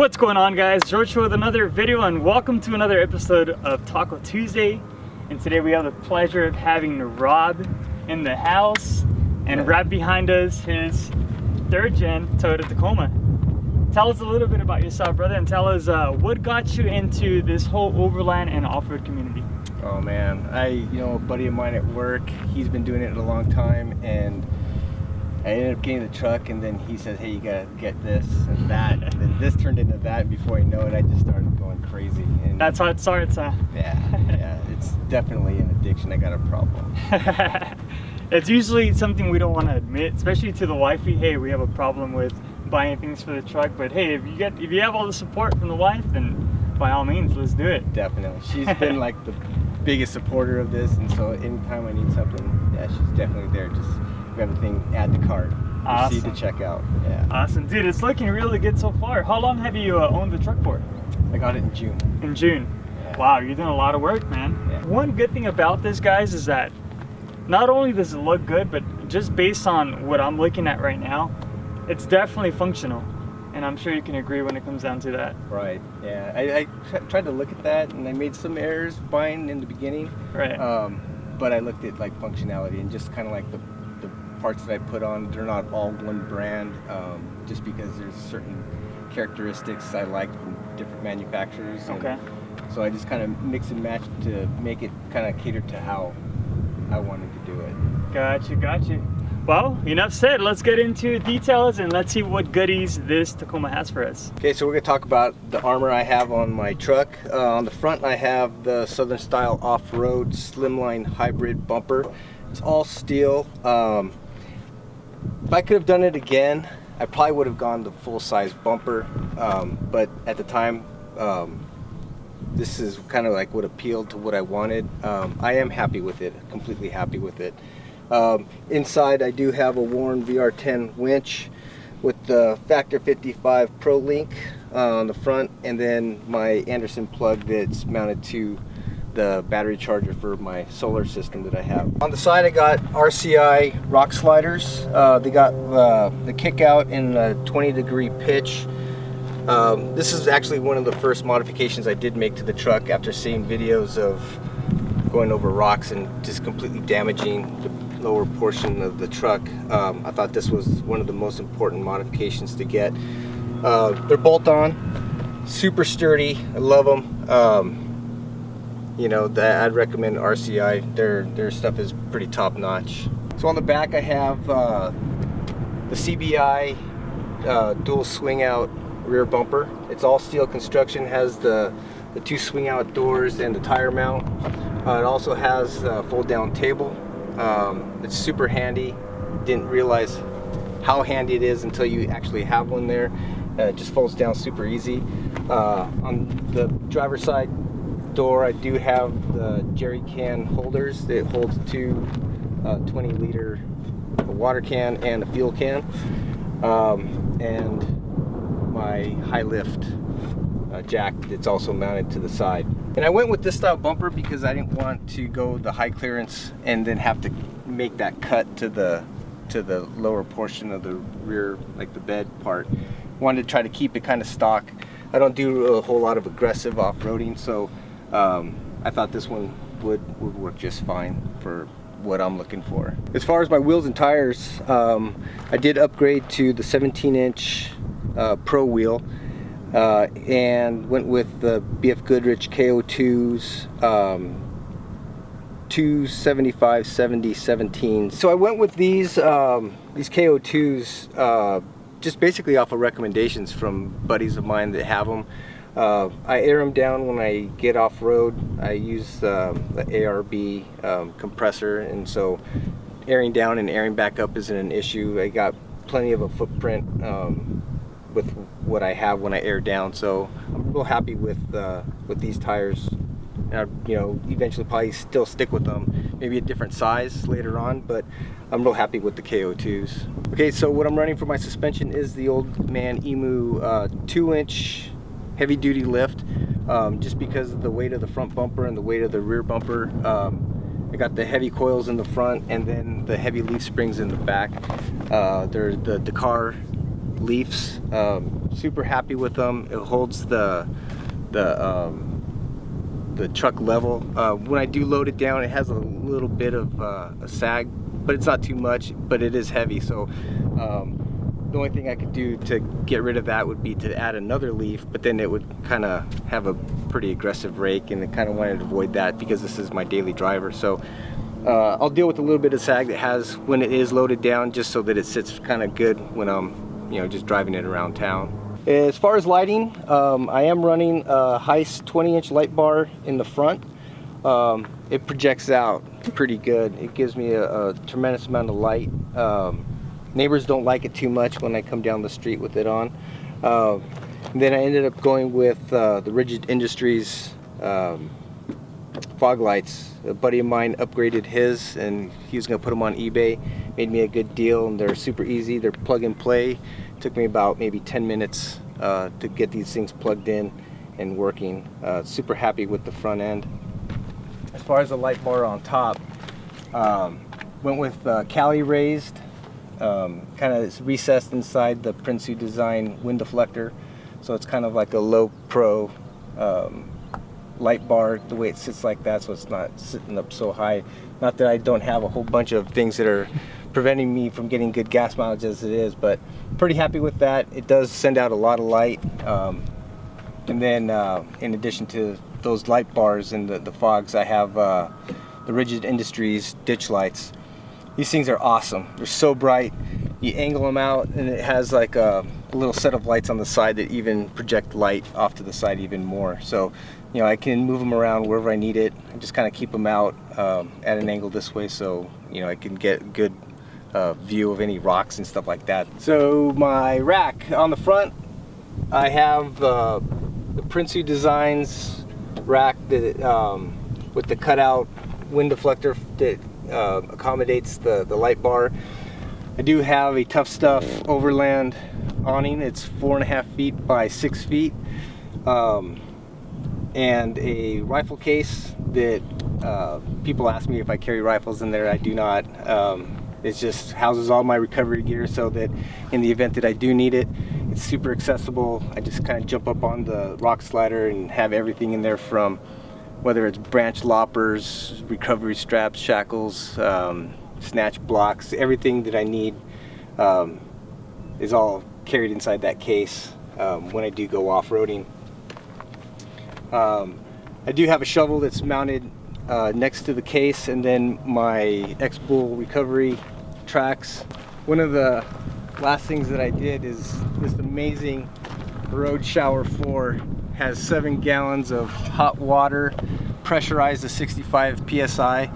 What's going on, guys? George with another video, and welcome to another episode of Taco Tuesday. And today we have the pleasure of having Rob in the house, and right behind us his third gen Toyota Tacoma. Tell us a little bit about yourself, brother, and tell us what got you into this whole overland and off-road community. Oh man, a buddy of mine at work, he's been doing it a long time, and I ended up getting the truck, and then he said, hey, you gotta get this and that, and then this turned into that, and before I know it, I just started going crazy. And that's how it starts, huh? Yeah, it's definitely an addiction. I got a problem. It's usually something we don't want to admit, especially to the wifey. Hey, we have a problem with buying things for the truck, but hey, if you have all the support from the wife, then by all means, let's do it. Definitely. She's been like the biggest supporter of this, and so anytime I need something, yeah, she's definitely there. Just everything, add to cart, awesome. Proceed to checkout. Yeah. Awesome, dude. It's looking really good so far. How long have you owned the truck for? I got it in June. In June. Yeah. Wow, you're doing a lot of work, man. Yeah. One good thing about this, guys, is that not only does it look good, but just based on what I'm looking at right now, it's definitely functional. And I'm sure you can agree when it comes down to that. Right, yeah. I tried to look at that, and I made some errors buying in the beginning. Right. But I looked at like functionality and just kind of like the parts that I put on, they're not all one brand, just because there's certain characteristics I like from different manufacturers. Okay. So I just kind of mix and match to make it kind of cater to how I wanted to do it. Gotcha. Well, enough said. Let's get into details and let's see what goodies this Tacoma has for us. Okay, so we're going to talk about the armor I have on my truck. On the front I have the Southern Style Off-Road Slimline Hybrid bumper. It's all steel. If I could have done it again, I probably would have gone the full-size bumper, but at the time, this is kind of like what appealed to what I wanted. I am happy with it, completely happy with it. Inside I do have a Warn VR10 winch with the Factor 55 Pro Link on the front, and then my Anderson plug that's mounted to the battery charger for my solar system that I have. On the side I got Rci Rock Sliders. They got the kick out in a 20-degree pitch. This is actually one of the first modifications I did make to the truck after seeing videos of going over rocks and just completely damaging the lower portion of the truck. I thought this was one of the most important modifications to get. They're bolt-on, super sturdy. I love them. I'd recommend RCI. Their stuff is pretty top-notch. So on the back I have the CBI dual swing-out rear bumper. It's all steel construction, has the two swing-out doors and the tire mount. It also has a fold-down table. It's super handy. Didn't realize how handy it is until you actually have one there. It just folds down super easy. On the driver's side door I do have the jerry can holders that holds two 20-liter water can and a fuel can, and my high lift jack that's also mounted to the side. And I went with this style bumper because I didn't want to go the high clearance and then have to make that cut to the lower portion of the rear, like the bed part. Wanted to try to keep it kind of stock. I don't do a whole lot of aggressive off-roading, so I thought this one would work just fine for what I'm looking for. As far as my wheels and tires, I did upgrade to the 17-inch Pro wheel, and went with the BF Goodrich KO2s, 275/70/17. So I went with these KO2s just basically off of recommendations from buddies of mine that have them. I air them down when I get off-road. I use the ARB compressor, and so airing down and airing back up isn't an issue. I got plenty of a footprint with what I have when I air down, so I'm real happy with these tires. And eventually probably still stick with them, maybe a different size later on, but I'm real happy with the KO2s. Okay, so what I'm running for my suspension is the Old Man Emu 2-inch heavy duty lift, just because of the weight of the front bumper and the weight of the rear bumper. I got the heavy coils in the front and then the heavy leaf springs in the back. They're the Dakar leafs. Super happy with them. It holds the truck level. When I do load it down, it has a little bit of a sag, but it's not too much, but it is heavy. So the only thing I could do to get rid of that would be to add another leaf, but then it would kind of have a pretty aggressive rake, and I kind of wanted to avoid that because this is my daily driver. So I'll deal with a little bit of sag that has when it is loaded down, just so that it sits kind of good when I'm just driving it around town. As far as lighting, I am running a Heiss 20-inch light bar in the front. It projects out pretty good. It gives me a tremendous amount of light. Neighbors don't like it too much when I come down the street with it on. Then I ended up going with the Rigid Industries fog lights. A buddy of mine upgraded his, and he was going to put them on eBay. Made me a good deal, and they're super easy. They're plug and play. Took me about maybe 10 minutes to get these things plugged in and working. Super happy with the front end. As far as the light bar on top, went with Cali raised, kind of recessed inside the Prinsu design wind deflector, so it's kind of like a low pro light bar, the way it sits like that, so it's not sitting up so high. Not that I don't have a whole bunch of things that are preventing me from getting good gas mileage as it is, but pretty happy with that. It does send out a lot of light, and then in addition to those light bars and the fogs, I have the Rigid Industries ditch lights. These things are awesome. They're so bright. You angle them out, and it has like a little set of lights on the side that even project light off to the side even more. So I can move them around wherever I need it. I just kind of keep them out at an angle this way, so I can get a good view of any rocks and stuff like that. So my rack on the front, I have the Prinsu Designs rack that with the cutout wind deflector that accommodates the light bar. I do have a Tough Stuff Overland awning. It's 4.5 feet by 6 feet, and a rifle case that people ask me if I carry rifles in there. I do not. It just houses all my recovery gear, so that in the event that I do need it, it's super accessible. I just kind of jump up on the rock slider and have everything in there, from whether it's branch loppers, recovery straps, shackles, snatch blocks. Everything that I need is all carried inside that case when I do go off-roading. I do have a shovel that's mounted next to the case, and then my X-Bull recovery tracks. One of the last things that I did is this amazing Road Shower 4. Has 7 gallons of hot water, pressurized to 65 psi.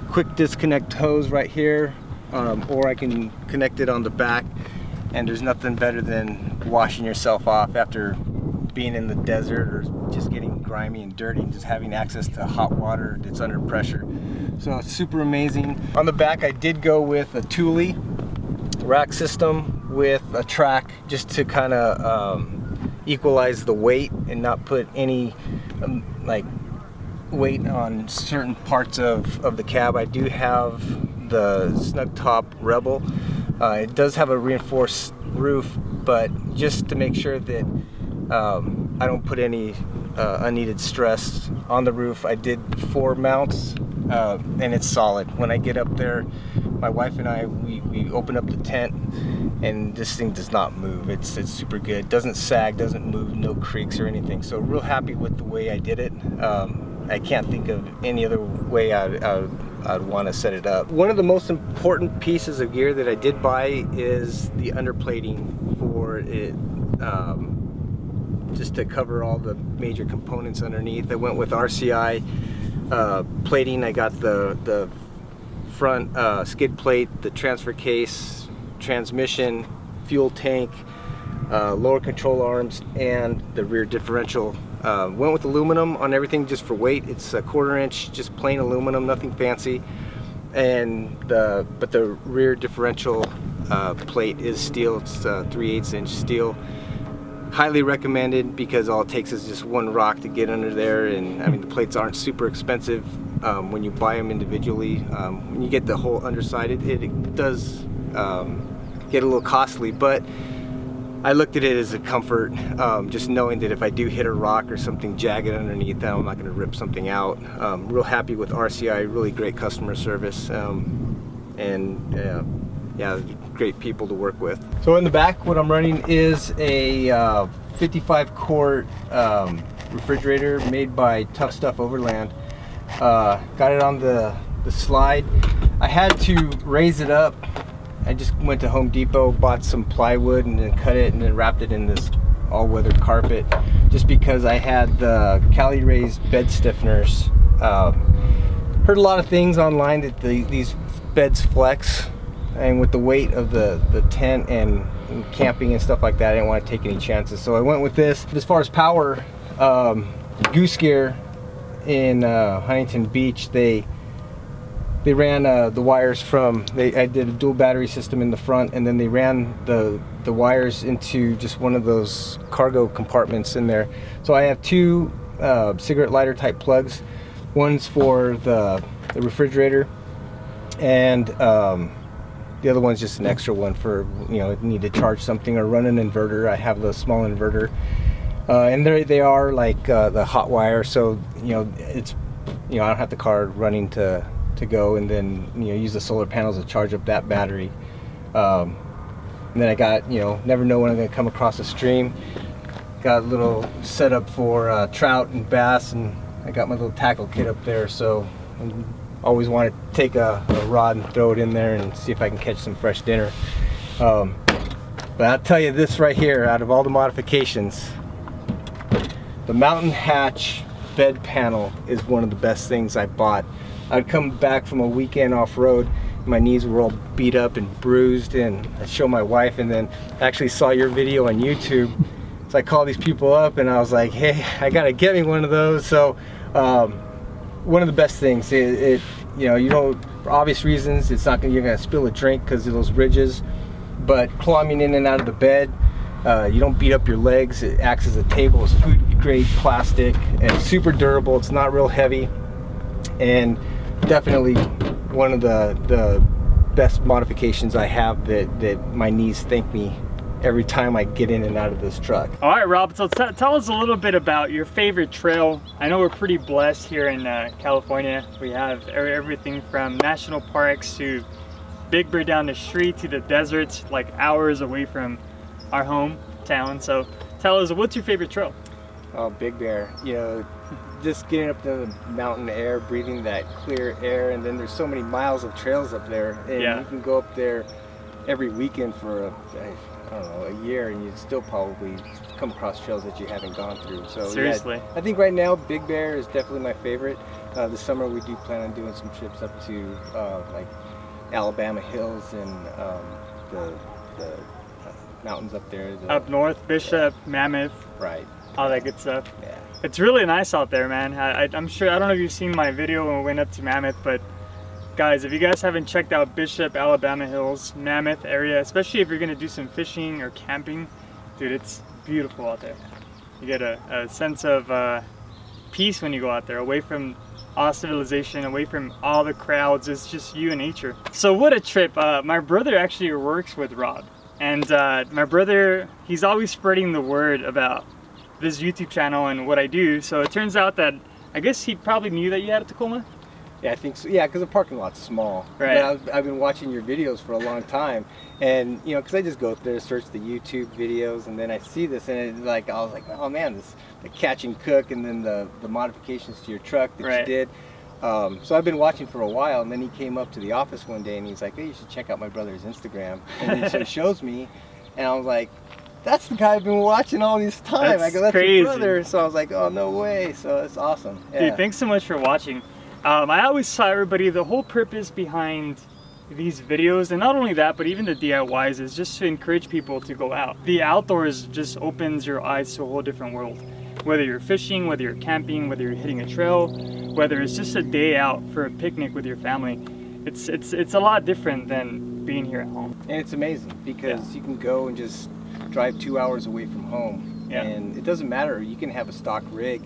Quick disconnect hose right here, or I can connect it on the back, and there's nothing better than washing yourself off after being in the desert or just getting grimy and dirty, and just having access to hot water that's under pressure. So it's super amazing. On the back, I did go with a Thule rack system with a track, just to kind of equalize the weight and not put any weight on certain parts of the cab. I do have the Snug Top Rebel. It does have a reinforced roof, but just to make sure that I don't put any unneeded stress on the roof, I did 4 mounts, and it's solid. When I get up there, my wife and I, we open up the tent, and this thing does not move. It's super good. Doesn't sag, doesn't move, no creaks or anything. So real happy with the way I did it. I can't think of any other way I'd want to set it up. One of the most important pieces of gear that I did buy is the underplating for it, just to cover all the major components underneath. I went with RCI plating. I got the front skid plate, the transfer case, transmission, fuel tank, lower control arms, and the rear differential. Went with aluminum on everything just for weight. It's a 1/4 inch, just plain aluminum, nothing fancy. And but the rear differential plate is steel. It's 3/8 inch steel. Highly recommended, because all it takes is just one rock to get under there, and I mean, the plates aren't super expensive when you buy them individually. When you get the whole underside, it does get a little costly, but I looked at it as a comfort, just knowing that if I do hit a rock or something jagged underneath that, I'm not going to rip something out. Real happy with RCI, really great customer service, and yeah, great people to work with. So in the back, what I'm running is a 55 quart refrigerator made by Tough Stuff Overland. Got it on the slide. I had to raise it up. I just went to Home Depot, bought some plywood, and then cut it and then wrapped it in this all-weather carpet, just because I had the Cali raised bed stiffeners. Heard a lot of things online that these beds flex, and with the weight of the tent and camping and stuff like that, I didn't want to take any chances, so I went with this. As far as power, Goose Gear in Huntington Beach, they ran the wires from, I did a dual battery system in the front, and then they ran the wires into just one of those cargo compartments in there. So I have two cigarette lighter type plugs. One's for the refrigerator, and the other one's just an extra one for, you know, need to charge something or run an inverter. I have the small inverter, and they are like the hot wire, so you know it's, you know, I don't have the car running to go, and then, you know, use the solar panels to charge up that battery. And then I got, you know, never know when I'm going to come across a stream. Got a little setup for trout and bass, and I got my little tackle kit up there, so I always want to take a rod and throw it in there and see if I can catch some fresh dinner. But I'll tell you this right here, out of all the modifications, the Mountain Hatch bed panel is one of the best things I bought. I'd come back from a weekend off-road, my knees were all beat up and bruised, and I showed my wife, and then actually saw your video on YouTube. So I called these people up and I was like, hey, I gotta get me one of those. So one of the best things, you know, you don't, for obvious reasons, it's not gonna, you're gonna spill a drink because of those ridges, but climbing in and out of the bed, you don't beat up your legs. It acts as a table. It's food grade plastic and super durable. It's not real heavy, and definitely one of the best modifications I have that my knees thank me every time I get in and out of this truck. All right, Rob, so tell us a little bit about your favorite trail. I know we're pretty blessed here in California. We have everything from national parks to Big Bear down the street to the deserts, like hours away from our hometown. So tell us, what's your favorite trail? Oh, Big Bear. You know, just getting up to the mountain air, breathing that clear air, and then there's so many miles of trails up there, and yeah, you can go up there every weekend for I don't know, a year, and you'd still probably come across trails that you haven't gone through. So seriously, yeah, I think right now Big Bear is definitely my favorite. This summer we do plan on doing some trips up to like Alabama hills and the mountains up there. Up north, Bishop, Mammoth, right, all that good stuff. Yeah. It's really nice out there, man. I'm sure, I don't know if you've seen my video when we went up to Mammoth, but guys, if you guys haven't checked out Bishop, Alabama hills, Mammoth area, especially if you're gonna do some fishing or camping, dude, it's beautiful out there. You get a sense of peace when you go out there, away from all civilization, away from all the crowds. It's just you and nature. So what a trip. My brother actually works with Rob, and my brother, he's always spreading the word about this YouTube channel and what I do. So it turns out that, I guess he probably knew that you had a Tacoma. Yeah, I think so. Yeah, because the parking lot's small. Right. But I've been watching your videos for a long time, and you know, because I just go up there, search the YouTube videos, and then I see this, and it, like, I was like, oh man, this the catch and cook, and then the modifications to your truck that you did. So I've been watching for a while, and then he came up to the office one day, and he's like, hey, you should check out my brother's Instagram, and he sort of shows me, and I was like, that's the guy I've been watching all this time. I go, that's crazy. your brother. So I was like, oh, no way. So it's awesome. Yeah. Dude, thanks so much for watching. I always tell everybody the whole purpose behind these videos, and not only that, but even the DIYs, is just to encourage people to go out. The outdoors just opens your eyes to a whole different world. Whether you're fishing, whether you're camping, whether you're hitting a trail, whether it's just a day out for a picnic with your family, it's a lot different than being here at home. And it's amazing because you can go and just drive 2 hours away from home, and it doesn't matter. You can have a stock rig,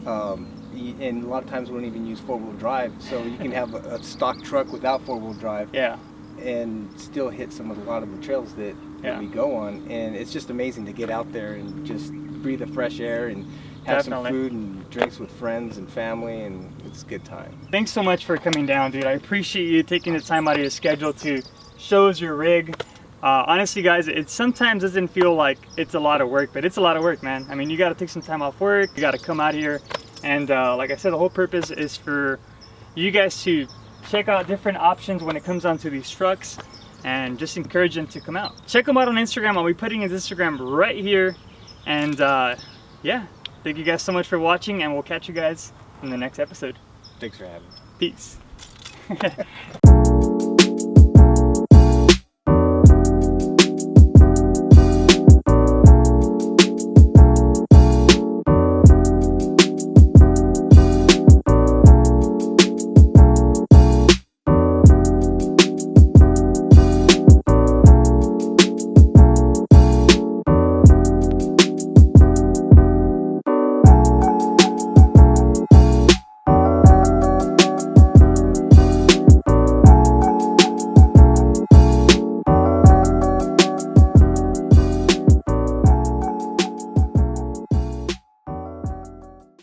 and a lot of times we don't even use four-wheel drive, so you can have a stock truck without four-wheel drive. Yeah. and still hit a lot of the trails that we go on. And it's just amazing to get out there and just breathe the fresh air and have some food and drinks with friends and family, and it's a good time. Thanks so much for coming down, dude. I appreciate you taking the time out of your schedule to show us your rig. Honestly, guys, it sometimes doesn't feel like it's a lot of work, but it's a lot of work, man. I mean, you got to take some time off work. You got to come out here. And like I said, the whole purpose is for you guys to check out different options when it comes down to these trucks and just encourage them to come out. Check them out on Instagram. I'll be putting his Instagram right here. And yeah, thank you guys so much for watching, and we'll catch you guys in the next episode. Thanks for having me. Peace.